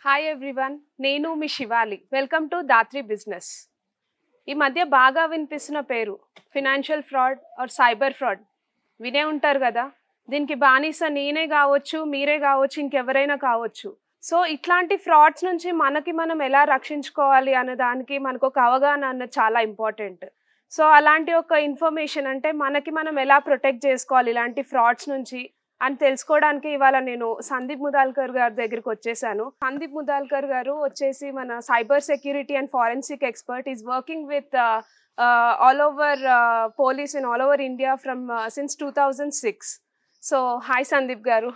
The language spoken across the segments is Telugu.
హాయ్ ఎవ్రీవన్, నేను మీ Shivali. Welcome to Dhatri business. ఈ మధ్య బాగా వినిపిస్తున్న పేరు financial fraud or cyber fraud. వినే ఉంటారు కదా. దీనికి బానిస నేనే కావచ్చు, మీరే కావచ్చు, ఇంకెవరైనా కావచ్చు. సో ఇట్లాంటి ఫ్రాడ్స్ నుంచి మనం ఎలా రక్షించుకోవాలి అనే దానికి మనకు ఒక అవగాహన అన్నది చాలా ఇంపార్టెంట్. సో అలాంటి ఒక ఇన్ఫర్మేషన్ అంటే మనం ఎలా ప్రొటెక్ట్ చేసుకోవాలి ఇలాంటి ఫ్రాడ్స్ నుంచి అని తెలుసుకోవడానికి ఇవాళ నేను సందీప్ ముదాల్కర్ గారి దగ్గరికి వచ్చేసాను. సందీప్ ముదాల్కర్ గారు వచ్చేసి మన cyber security and forensic expert. Is working with all over police in all over India from since 2006. So hi Sandeep గారు,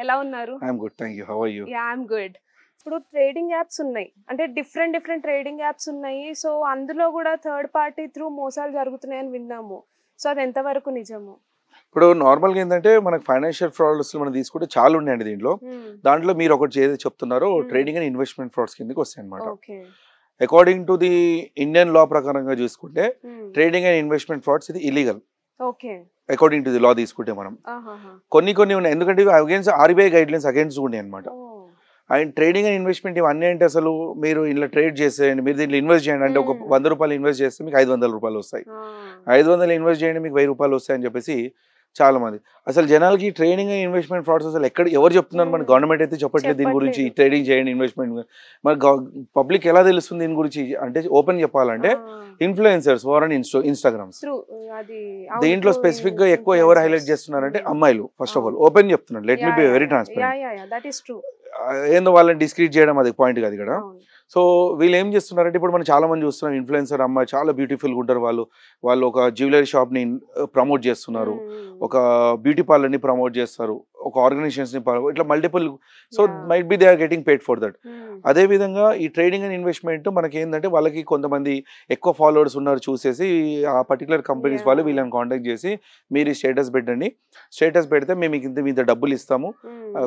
ఎలా ఉన్నారు? I'm good, thank you. How are you? Yeah, I'm good. ఇప్పుడు ట్రేడింగ్ యాప్స్ ఉన్నాయి, అంటే డిఫరెంట్ ట్రేడింగ్ యాప్స్ ఉన్నాయి. సో అందులో కూడా థర్డ్ పార్టీ త్రూ మోసాలు జరుగుతున్నాయని విన్నాము. సో అది ఎంతవరకు నిజము? ఇప్పుడు నార్మల్గా ఏంటంటే మనకు ఫైనాన్షియల్ ఫ్రాడ్స్ మనం తీసుకుంటే చాలా ఉన్నాయండి దీంట్లో. దాంట్లో మీరు ఒకటి ఏదైతే చెప్తున్నారో ట్రేడింగ్ అండ్ ఇన్వెస్ట్మెంట్ ఫ్రాడ్స్ కిందకి వస్తాయి అనమాట. అకార్డింగ్ టు ది ఇండియన్ లా ప్రకారంగా చూసుకుంటే ట్రేడింగ్ అండ్ ఇన్వెస్ట్మెంట్ ఫ్రాడ్స్ ఇది illegal. According to the law తీసుకుంటే మనం కొన్ని ఉన్నాయి, ఎందుకంటే ఇవి against RBI guide lines against ఉన్నాయి అనమాట. అండ్ ట్రేడింగ్ అండ్ ఇన్వెస్ట్మెంట్ ఇవన్నీ అంటే అసలు మీరు ఇలా ట్రేడ్ చేసేయండి, మీరు దీంట్లో ఇన్వెస్ట్ చేయండి అంటే ఒక 100 రూపాయలు ఇన్వెస్ట్ చేస్తే మీకు 500 రూపాయలు వస్తాయి, 500 ఇన్వెస్ట్ చేయండి మీకు 1000 రూపాయలు వస్తాయి అని చెప్పేసి చాలా మంది. అసలు జనాలకి ట్రేడింగ్ అండ్ ఇన్వెస్ట్మెంట్ ఫ్రాడ్స్ అసలు ఎవరు చెప్తున్నారు? మన గవర్నమెంట్ అయితే చెప్పట్లేదు దీని గురించి. ట్రేడింగ్ చేయండి, ఇన్వెస్ట్మెంట్. మరి పబ్లిక్ ఎలా తెలుస్తుంది దీని గురించి అంటే? ఓపెన్ చెప్పాలంటే ఇన్ఫ్లుయెన్సర్స్ ఆర్ అండ్ ఇన్స్టాగ్రామ్స్. దీంట్లో స్పెసిఫిక్ గా ఎక్కువ ఎవరు హైలైట్ చేస్తున్నారంటే అమ్మాయిలు. ఫస్ట్ ఆఫ్ ఆల్ ఓపెన్ చెప్తున్నారు, let me be very transparent. ఏందో వాళ్ళని డిస్క్రీట్ చేయడం అది పాయింట్ కాదు ఇక్కడ. సో వీళ్ళు ఏం చేస్తున్నారంటే, ఇప్పుడు మనం చాలా మంది చూస్తున్నాం, ఇన్ఫ్లుయెన్సర్ అమ్మాయి చాలా బ్యూటిఫుల్గా ఉంటారు, వాళ్ళు ఒక జ్యువెలరీ షాప్ని ప్రమోట్ చేస్తున్నారు, ఒక బ్యూటీ పార్లర్ని ప్రమోట్ చేస్తారు, ఒక ఆర్గనైజేషన్స్ని ఇట్లా multiple. So might be they are getting paid for that. అదేవిధంగా ఈ ట్రేడింగ్ అండ్ ఇన్వెస్ట్మెంట్ మనకి ఏంటంటే, వాళ్ళకి కొంతమంది ఎక్కువ ఫాలోవర్స్ ఉన్నారు చూసేసి ఆ పర్టికులర్ కంపెనీస్ వాళ్ళు వీళ్ళని కాంటాక్ట్ చేసి మీరు ఈ స్టేటస్ పెట్టండి, స్టేటస్ పెడితే మేము ఇంత డబ్బులు ఇస్తాము.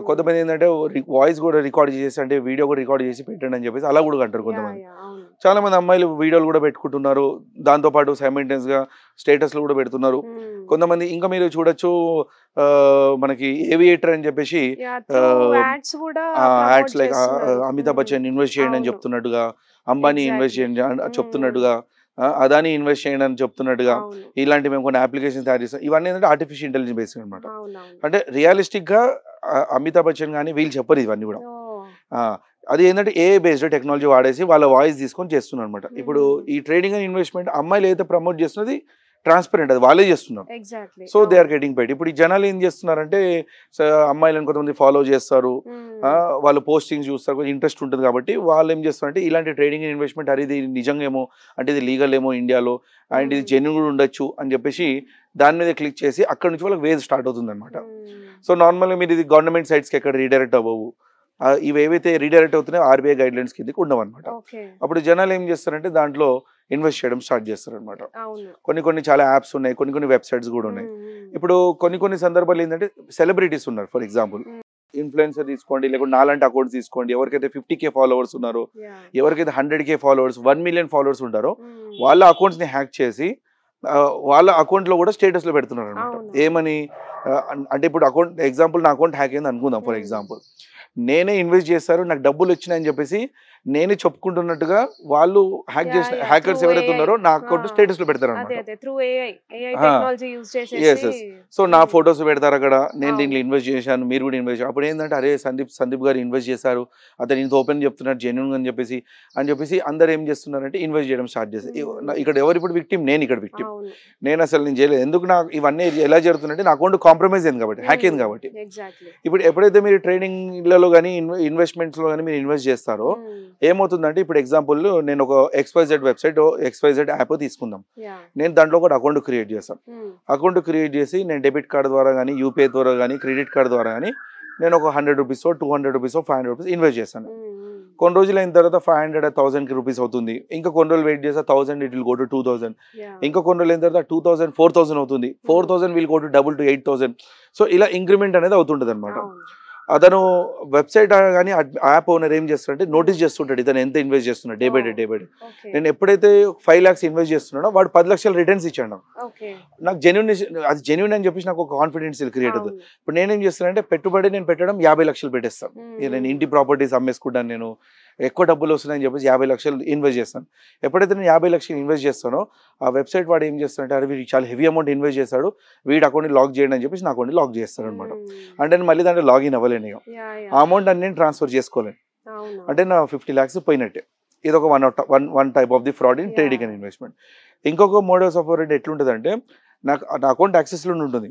కొంతమంది ఏంటంటే వాయిస్ కూడా రికార్డ్ చేసి, అంటే వీడియో కూడా రికార్డ్ చేసి పెట్టండి అని చెప్పేసి అలా కూడా అంటారు కొంతమంది. చాలా మంది అమ్మాయిలు వీడియోలు కూడా పెట్టుకుంటున్నారు, దాంతో పాటు సైమల్టేనియస్ గా స్టేటస్లు కూడా పెడుతున్నారు. కొంతమంది ఇంకా మీరు చూడొచ్చు, మనకి ఏవియేటర్ అని చెప్పేసి ads like Amitabh Bachchan invest చేయండి అని చెప్తున్నట్టుగా, అంబానీ ఇన్వెస్ట్ చేయండి చెప్తున్నట్టుగా, అదాని ఇన్వెస్ట్ చేయండి అని చెప్తున్నట్టుగా, ఇలాంటి మేము కొన్ని అప్లికేషన్స్ తయారు చేస్తాం. ఇవన్నీ ఏంటంటే ఆర్టిఫిషియల్ ఇంటెలిజెన్స్ బేస్డ్ అనమాట. అంటే రియలిస్టిక్ గా అమితాబ్ బచ్చన్ కానీ వీళ్ళు చెప్పరు ఇవన్నీ కూడా. అది ఏంటంటే ఏ బేస్డ్ టెక్నాలజీ వాడేసి వాళ్ళ వాయిస్ తీసుకొని చేస్తున్నారు అనమాట. ఇప్పుడు ఈ ట్రేడింగ్ అండ్ ఇన్వెస్ట్మెంట్ అమ్మాయిలు అయితే ప్రమోట్ చేస్తున్నది ట్రాన్స్పరెంట్, అది వాళ్ళే చేస్తున్నారు. So they are getting paid. ఇప్పుడు ఈ జనాలు ఏం చేస్తున్నారంటే, అమ్మాయిలను కొంతమంది ఫాలో చేస్తారు, వాళ్ళు పోస్టింగ్స్ చూస్తారు, కొంచెం ఇంట్రెస్ట్ ఉంటుంది కాబట్టి వాళ్ళు ఏం చేస్తారంటే ఇలాంటి ట్రేడింగ్ అండ్ ఇన్వెస్ట్మెంట్ అది ఇది నిజంగా అంటే ఇది లీగల్ ఏమో ఇండియాలో, అండ్ ఇది జెన్యూన్ కూడా ఉండొచ్చు అని చెప్పేసి దాని మీద క్లిక్ చేసి అక్కడ నుంచి వాళ్ళకి వేజ్ స్టార్ట్ అవుతుంది అనమాట. సో నార్మల్గా మీరు ఇది గవర్నమెంట్ సైట్స్కి ఎక్కడ రీడైరెక్ట్ అవ్వవు, ఇవి ఏవైతే రీడైరెక్ట్ అవుతున్నాయో ఆర్బీఐ గైడ్ లైన్స్ కిందకి ఉండవన్నమాట. అప్పుడు జనాలు ఏం చేస్తారంటే దాంట్లో ఇన్వెస్ట్ చేయడం స్టార్ట్ చేస్తారనమాట. కొన్ని చాలా యాప్స్ ఉన్నాయి, కొన్ని వెబ్సైట్స్ కూడా ఉన్నాయి. ఇప్పుడు కొన్ని సందర్భాలు ఏంటంటే సెలబ్రిటీస్ ఉన్నారు, ఫర్ ఎగ్జాంపుల్ ఇన్ఫ్లుయెన్సర్ తీసుకోండి, లేకుంటే నాలాంటి అకౌంట్స్ తీసుకోండి. ఎవరికైతే 50K ఫాలోవర్స్ ఉన్నారో, ఎవరికైతే 100K ఫాలోవర్స్, 1 మిలియన్ ఫాలోవర్స్ ఉంటారో వాళ్ళ అకౌంట్స్ ని హ్యాక్ చేసి వాళ్ళ అకౌంట్ లో కూడా స్టేటస్ లో పెడుతున్నారు అనమాట. ఏమని అంటే, ఇప్పుడు అకౌంట్ ఎగ్జాంపుల్ నా అకౌంట్ హ్యాక్ అయింది అనుకుందాం. ఫర్ ఎగ్జాంపుల్ నేనే ఇన్వెస్ట్ చేస్తారు, నాకు డబ్బులు వచ్చినాయని చెప్పేసి నేనే చెప్పుకుంటున్నట్టుగా వాళ్ళు హ్యాక్ చేసిన హ్యాకర్స్ ఎవరైతే ఉన్నారో నా అకౌంట్ స్టేటస్ లో పెడతారు అనమాట. సో నా ఫొటోస్ పెడతారు అక్కడ, నేను దీంట్లో ఇన్వెస్ట్ చేశాను, మీరు కూడా ఇన్వెస్ట్. అప్పుడు ఏంటంటే, అరే సందీప్ గారు ఇన్వెస్ట్ చేశారు, అతను ఇంత ఓపెన్ చెప్తున్నారు జెన్యూన్ అని చెప్పేసి అందరు ఏం చేస్తున్నారంటే ఇన్వెస్ట్ చేయడం స్టార్ట్ చేస్తారు. ఇక్కడ ఎవరు ఇప్పుడు విక్టిమ్? నేను ఇక్కడ విక్టిమ్. నేను అసలు నేను చేయలేదు. ఎందుకు నాకు ఇవన్నీ ఎలా జరుగుతుందంటే, నా అకౌంట్ కాంప్రమైజ్ అయింది కాబట్టి, హ్యాక్ అయింది కాబట్టి. ఇప్పుడు ఎప్పుడైతే మీరు ట్రేడింగ్లలో కానీ ఇన్వెస్ట్మెంట్స్ లో కానీ మీరు ఇన్వెస్ట్ చేస్తారో ఏమవుతుందంటే, ఇప్పుడు ఎగ్జాంపుల్ నేను ఒక XYZ వెబ్సైట్, XYZ యాప్ తీసుకుందాం. నేను దాంట్లో ఒక అకౌంట్ క్రియేట్ చేస్తాను. అకౌంట్ క్రియేట్ చేసి నేను డెబిట్ కార్డ్ ద్వారా కానీ, యూపీఐ ద్వారా కానీ, క్రెడిట్ కార్డ్ ద్వారా కానీ నేను ఒక 100 రూపీస్, 200 రూపీస్, 500 రూపీస్ ఇన్వెస్ట్ చేస్తాను. కొన్ని రోజులు అయిన తర్వాత 500, 1000 రూపీస్ అవుతుంది. ఇంకా కొన్ని రోజులు వెయిట్ చేస్తే 1000 ఇట్ విల్ గో టు 2000. ఇంకా కొన్ని రోజులు అయిన తర్వాత 2000, 4000 అవుతుంది. 4000 will go to double to 8000. So ఇలా ఇంక్రిమెంట్ అనేది అవుతుంటుంది అనమాట. అతను వెబ్సైట్ కానీ యాప్ ఓనర్ ఏం చేస్తాడంటే నోటీస్ చేస్తుంటాడు ఇతను ఎంత ఇన్వెస్ట్ చేస్తున్నాడు డే బై డే నేను ఎప్పుడైతే 5 lakhs ఇన్వెస్ట్ చేస్తున్నాడో వాడు 10 లక్షల రిటర్న్స్ ఇచ్చాడు నాకు జెన్యున్ అది జెన్యున్ అని చెప్పేసి నాకు ఒక కాన్ఫిడెన్స్ క్రియేట్ అవుతుంది. ఇప్పుడు నేనేం చేస్తానంటే పెట్టుబడి నేను పెట్టడం 50 లక్షలు పెట్టేస్తాను. నేను ఇంటి ప్రాపర్టీస్ అమ్మేసుకుంటాను, నేను ఎక్కువ డబ్బులు వస్తున్నాయని చెప్పేసి 50 లక్షలు ఇన్వెస్ట్ చేస్తాను. ఎప్పుడైతే నేను 50 లక్షలు ఇన్వెస్ట్ చేస్తానో ఆ వెబ్సైట్ వాడు ఏం చేస్తాడంటే అరే వీడు చాలా హెవీ అమౌంట్ ఇన్వెస్ట్ చేస్తాడు, వీడి అకౌంట్ని లాక్ చేయండి అని చెప్పేసి నా అకౌంట్ని లాక్ చేస్తాడు అనమాట. అంటే నేను మళ్ళీ దాంట్లో లాగిన్ అవ్వలేను, ఇక ఆ అమౌంట్ అని నేను ట్రాన్స్ఫర్ చేసుకోలేను. అంటే నా 50 lakhs పోయినట్టే. ఇది ఒక one type of the fraud in trading and investment. ఇంకొక మోడల్స్ ఆఫ్ ఆపరేట్ ఎట్లుంటుంది అంటే నాకు నా అకౌంట్ యాక్సెస్లో ఉంటుంది,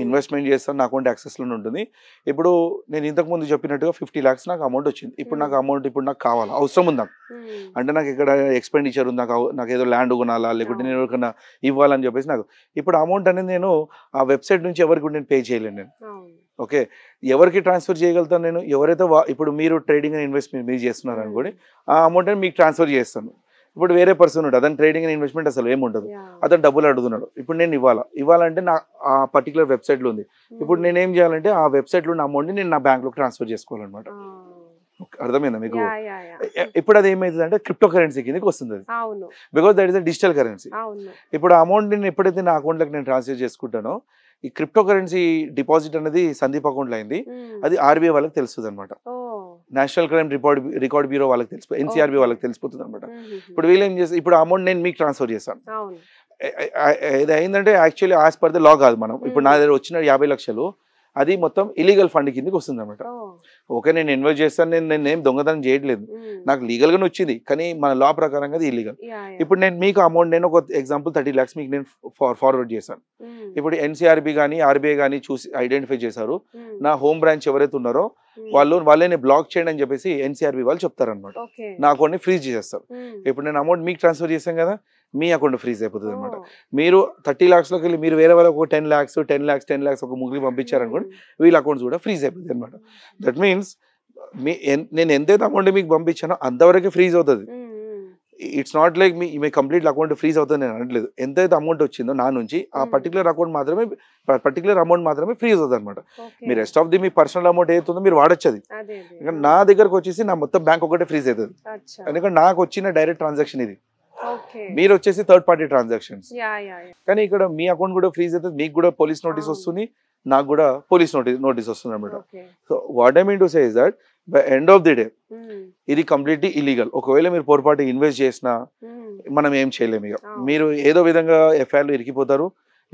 ఇన్వెస్ట్మెంట్ చేస్తాను నా అకౌంట్ యాక్సెస్లో ఉంటుంది. ఇప్పుడు నేను ఇంతకుముందు చెప్పినట్టుగా 50 lakhs నాకు అమౌంట్ వచ్చింది. ఇప్పుడు నాకు అమౌంట్ ఇప్పుడు నాకు కావాలి, అవసరం ఉంది నాకు. అంటే నాకు ఇక్కడ ఎక్స్పెండిచర్ ఉంది, నాకు ఏదో ల్యాండ్ కొనాలా లేకుంటే నేను ఎవరికైనా ఇవ్వాలని చెప్పేసి నాకు ఇప్పుడు అమౌంట్ అనేది నేను ఆ వెబ్సైట్ నుంచి ఎవరికి నేను పే చేయలేను నేను. ఓకే, ఎవరికి ట్రాన్స్ఫర్ చేయగలుగుతాను నేను? ఎవరైతే ఇప్పుడు మీరు ట్రేడింగ్ అండ్ ఇన్వెస్ట్మెంట్ మీరు చేస్తున్నారు అనుకోండి, ఆ అమౌంట్ మీకు ట్రాన్స్ఫర్ చేస్తాను. ఇప్పుడు వేరే పర్సన్ ఉంటాడు, అతను ట్రేడింగ్ అండ్ ఇన్వెస్ట్మెంట్ అసలు ఏముండదు, అతను డబ్బులు అడుగుతున్నాడు. ఇప్పుడు నేను ఇవ్వాలంటే నా ఆ పర్టికులర్ వెబ్సైట్లో ఉంది. ఇప్పుడు నేను ఏం చేయాలంటే ఆ వెబ్సైట్లో ఉన్న అమౌంట్ని నేను నా బ్యాంక్లోకి ట్రాన్స్ఫర్ చేసుకోవాలన్నమాట. అర్థమైందా మీకు? ఇప్పుడు అది ఏమైతుంది అంటే క్రిప్టో కరెన్సీ కిందకి వస్తుంది అది, because that is a digital currency. ఇప్పుడు ఆ అమౌంట్ నేను ఎప్పుడైతే నా అకౌంట్లోకి నేను ట్రాన్స్ఫర్ చేసుకుంటానో ఈ క్రిప్టో కరెన్సీ డిపాజిట్ అనేది సందీప్ అకౌంట్లో అయింది, అది ఆర్బీఐ వాళ్ళకి తెలుస్తుంది అనమాట. నేషనల్ క్రైమ్ రికార్డ్ బ్యూరో వాళ్ళకి తెలిసిపోతుంది, ఎన్సీఆర్బీ వాళ్ళకి తెలిసిపోతుంది అనమాట. ఇప్పుడు వీళ్ళు ఏం చేస్తారు, ఇప్పుడు అమౌంట్ నేను మీకు ట్రాన్స్ఫర్ చేస్తాను. ఇది అయిందంటే actually as per the law కాదు. మనం ఇప్పుడు నా దగ్గర వచ్చిన 50 లక్షలు అది మొత్తం ఇలీగల్ ఫండ్ కిందకి వస్తుంది అనమాట. ఓకే, నేను ఇన్వెస్ట్ చేస్తాను, నేను ఏం దొంగతనం చేయట్లేదు, నాకు లీగల్గానే వచ్చింది, కానీ మన లా ప్రకారంగా అది ఇల్లీగల్. ఇప్పుడు నేను మీకు అమౌంట్ నేను ఒక ఎగ్జాంపుల్ 30 lakhs మీకు నేను ఫార్వర్డ్ చేశాను. ఇప్పుడు ఎన్సీఆర్బీ కానీ ఆర్బీఐ కానీ చూసి ఐడెంటిఫై చేశారు, నా హోమ్ బ్రాంచ్ ఎవరైతే ఉన్నారో వాళ్ళని బ్లాక్ చేయండి అని చెప్పేసి ఎన్సీఆర్బీ వాళ్ళు చెప్తారనమాట. నా అకౌంట్ని ఫ్రీజ్ చేసేస్తారు. ఇప్పుడు నేను అమౌంట్ మీకు ట్రాన్స్ఫర్ చేశాను కదా, మీ అకౌంట్ ఫ్రీజ్ అయిపోతుంది అనమాట. మీరు 30 lakhsలోకి వెళ్ళి మీరు వేరే వాళ్ళకి ఒక 10 lakhs ఒక ముగ్గురు పంపించారనుకోండి, వీళ్ళ అకౌంట్స్ కూడా ఫ్రీజ్ అయిపోతుంది అనమాట. దట్ మీన్స్ నేను ఎంతైతే అమౌంట్ మీకు పంపించానో అంతవరకే ఫ్రీజ్ అవుతుంది. It's not like me complete account freeze అవుతుంది నేను అనట్లేదు. ఎంతైతే అమౌంట్ వచ్చిందో నా నుంచి ఆ పర్టికులర్ అమౌంట్ మాత్రమే ఫ్రీజ్ అవుతుంది అనమాట. మీ రెస్ట్ ఆఫ్ ది మీ పర్సనల్ అమౌంట్ ఏదైతుందో మీరు వాడచ్చు. అది నా దగ్గరకు వచ్చేసి నా మొత్తం బ్యాంక్ ఒకటే ఫ్రీజ్ అవుతుంది, ఎందుకంటే నాకు వచ్చిన డైరెక్ట్ ట్రాన్సాక్షన్ ఇది. మీరు వచ్చేసి థర్డ్ పార్టీ ట్రాన్సాక్షన్స్. కానీ ఇక్కడ మీ అకౌంట్ కూడా ఫ్రీజ్ అవుతుంది, మీకు కూడా పోలీస్ నోటీస్ వస్తుంది, నాకు కూడా పోలీస్ నోటీస్ వస్తుంది అనమాట. So what I mean to say is that by end of the day ఇది కంప్లీట్లీ ఇల్లీగల్. ఒకవేళ మీరు పొరపాటు ఇన్వెస్ట్ చేసినా మనం ఏం చేయలేము. ఇక మీరు ఏదో విధంగా ఎఫ్ఐఆర్లో ఇరికిపోతారు.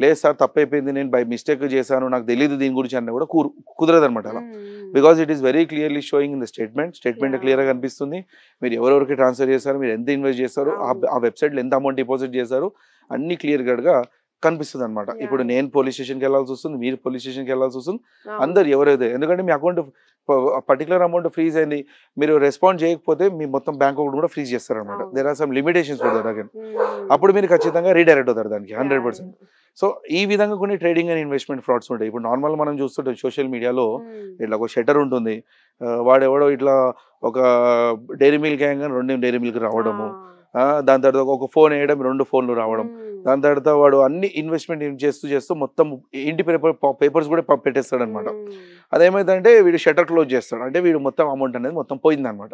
లేదు సార్ తప్పైపోయింది, నేను బై మిస్టేక్ చేశాను, నాకు తెలియదు దీని గురించి అన్న కూడా కుదరదు అనమాట అలా. Because it is very clearly sowing in the statement క్లియర్గా కనిపిస్తుంది. మీరు ఎవరెవరికి ట్రాన్స్ఫర్ చేశారు, మీరు ఎంత ఇన్వెస్ట్ చేశారు, ఆ వెబ్సైట్లో ఎంత అమౌంట్ డిపాజిట్ చేశారు, అన్ని క్లియర్ గా కనిపిస్తుంది అనమాట. ఇప్పుడు నేను పోలీస్ స్టేషన్కి వెళ్ళాల్సి వస్తుంది, మీరు పోలీస్ స్టేషన్కి వెళ్ళాల్సి వస్తుంది, అందరు ఎవరైతే, ఎందుకంటే మీ అకౌంట్ పర్టికులర్ అమౌంట్ ఫ్రీజ్ అయింది, మీరు రెస్పాండ్ చేయకపోతే మీ మొత్తం బ్యాంక్ అకౌంట్ కూడా ఫ్రీజ్ చేస్తారు అనమాట. There are some limitations for that again. అప్పుడు మీరు ఖచ్చితంగా రీడైరెక్ట్ అవుతారు దానికి 100%. సో ఈ విధంగా కొన్ని ట్రేడింగ్ అండ్ ఇన్వెస్ట్మెంట్ ఫ్రాడ్స్ ఉంటాయి. ఇప్పుడు నార్మల్ మనం చూస్తుంటాం సోషల్ మీడియాలో ఇట్లా ఒక షట్టర్ ఉంటుంది, వాడెవడో ఇట్లా ఒక డైరీ మిల్క్ వేయంగా 2 డైరీ మిల్క్ రావడము, దాని తర్వాత ఒక ఫోన్ వేయడం 2 ఫోన్లు రావడం, దాని తర్వాత వాడు అన్ని ఇన్వెస్ట్మెంట్ చేస్తూ మొత్తం ఇంటి పేపర్స్ కూడా పెట్టేస్తాడు అనమాట. అదేమైందంటే వీడు షట్టర్ క్లోజ్ చేస్తాడు, అంటే వీడు మొత్తం అమౌంట్ అనేది మొత్తం పోయింది అనమాట.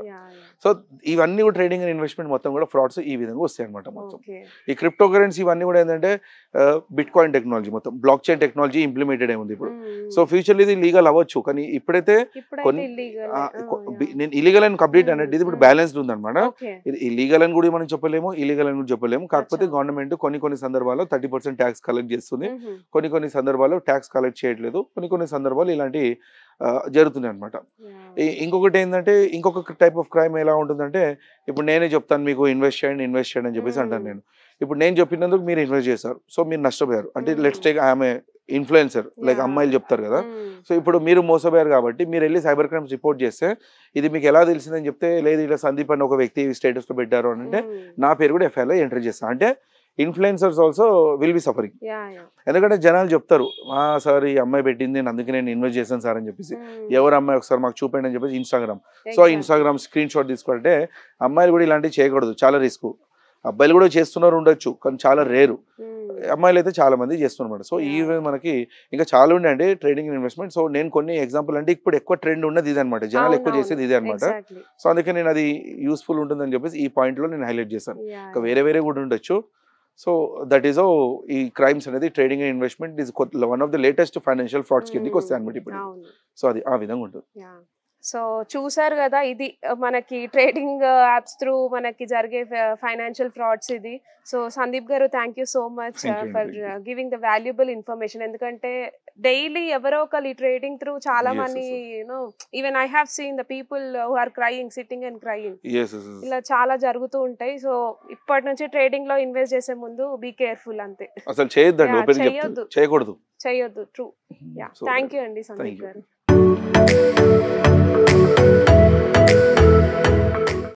సో ఇవన్నీ కూడా ట్రేడింగ్ అండ్ ఇన్వెస్ట్మెంట్ మొత్తం కూడా ఫ్రాడ్స్ ఈ విధంగా వస్తాయి అనమాట. మొత్తం ఈ క్రిప్టో కరెన్సీ ఇవన్నీ కూడా ఏంటంటే బిట్ కాయిన్ టెక్నాలజీ, మొత్తం బ్లాక్ చైన్ టెక్నాలజీ ఇంప్లిమెంటెడ్ అయింది ఇప్పుడు. సో ఫ్యూచర్లో ఇది లీగల్ అవ్వచ్చు, కానీ ఇప్పుడైతే కొన్ని నేను ఇలీగల్ అండ్ కంప్లీట్ అనేది ఇప్పుడు బ్యాలెన్స్డ్ ఉందన్నమాట. ఇది ఇలీగల్ అని కూడా మనం చెప్పలేము, ఇలీగల్ అని కూడా చెప్పలేము. కాకపోతే గవర్నమెంట్ కొన్ని సందర్భాల్లో 30% ట్యాక్స్ కలెక్ట్ చేస్తుంది, కొన్ని సందర్భాల్లో ట్యాక్స్ కలెక్ట్ చేయట్లేదు, కొన్ని సందర్భాలు ఇలాంటి జరుగుతున్నాయి అనమాట. ఇంకొకటి ఏంటంటే ఇంకొక టైప్ ఆఫ్ క్రైమ్ ఎలా ఉంటుందంటే, ఇప్పుడు నేనే చెప్తాను మీకు ఇన్వెస్ట్ చేయండి అని చెప్పేసి అంటాను నేను. ఇప్పుడు నేను చెప్పినందుకు మీరు ఇన్వెస్ట్ చేశారు, సో మీరు నష్టపోయారు. అంటే లెట్స్ టేక్ ఆమె ఇన్ఫ్లుయెన్సర్, లైక్ అమ్మాయిలు చెప్తారు కదా. సో ఇప్పుడు మీరు మోసపోయారు కాబట్టి మీరు వెళ్ళి సైబర్ క్రైమ్స్ రిపోర్ట్ చేస్తే ఇది మీకు ఎలా తెలిసిందని చెప్తే, లేదు ఇలా సందీప్ అని ఒక వ్యక్తి స్టేటస్లో పెట్టారు అని అంటే నా పేరు కూడా ఎఫ్ఐఆర్లో ఎంటర్ చేస్తాను. అంటే influencers also will be suffering. ఎందుకంటే జనాలు చెప్తారు, సార్ ఈ అమ్మాయి పెట్టింది నేను అందుకే నేను ఇన్వెస్ట్ చేశాను సార్ అని చెప్పేసి. ఎవరు అమ్మాయి ఒకసారి మాకు చూపండి అని చెప్పేసి ఇన్స్టాగ్రామ్ స్క్రీన్ షాట్ తీసుకుంటే, అమ్మాయిలు కూడా ఇలాంటివి చేయకూడదు, చాలా రిస్క్. అబ్బాయిలు కూడా చేస్తున్నారు ఉండొచ్చు, కానీ చాలా రేరు. అమ్మాయిలు అయితే చాలా మంది చేస్తున్నారు. సో ఈ మనకి ఇంకా చాలా ఉన్నాయండి ట్రేడింగ్ అండ్ ఇన్వెస్ట్మెంట్. సో నేను కొన్ని ఎగ్జాంపుల్ అంటే ఇప్పుడు ఎక్కువ ట్రెండ్ ఉన్నది ఇదే అనమాట, జనాలు ఎక్కువ చేసేది ఇదే అనమాట. సో అందుకే నేను అది యూస్ఫుల్ ఉంటుందని చెప్పేసి ఈ పాయింట్ లో నేను హైలైట్ చేశాను. ఇంకా వేరే వేరే కూడా ఉండొచ్చు. సో దట్ ఈస్ ఈ క్రైమ్స్ అనేది trading and investment is one of the latest financial frauds కిందకి వస్తాయి అనమాట ఇప్పుడు. సో అది ఆ విధంగా ఉంటుంది. సో చూసారు కదా, ఇది మనకి ట్రేడింగ్ యాప్స్ త్రూ మనకి జరిగే ఫైనాన్షియల్ ఫ్రాడ్స్ ఇది. సో సందీప్ గారు, thank you so much for giving the valuable information. ఎందుకంటే డైలీ ఎవరో ఒకరు ఈ ట్రేడింగ్ త్రూ చాలా మంది, you know, even I have seen the people who are crying, sitting and crying, ఇలా చాలా జరుగుతూ ఉంటాయి. సో ఇప్పటి నుంచి ట్రేడింగ్ లో ఇన్వెస్ట్ చేసే ముందు బీ కేర్ఫుల్ అంతే, అసలు చేయొద్దు. చేయొద్దు. ట్రూ. థ్యాంక్ యూ అండి సందీప్ గారు.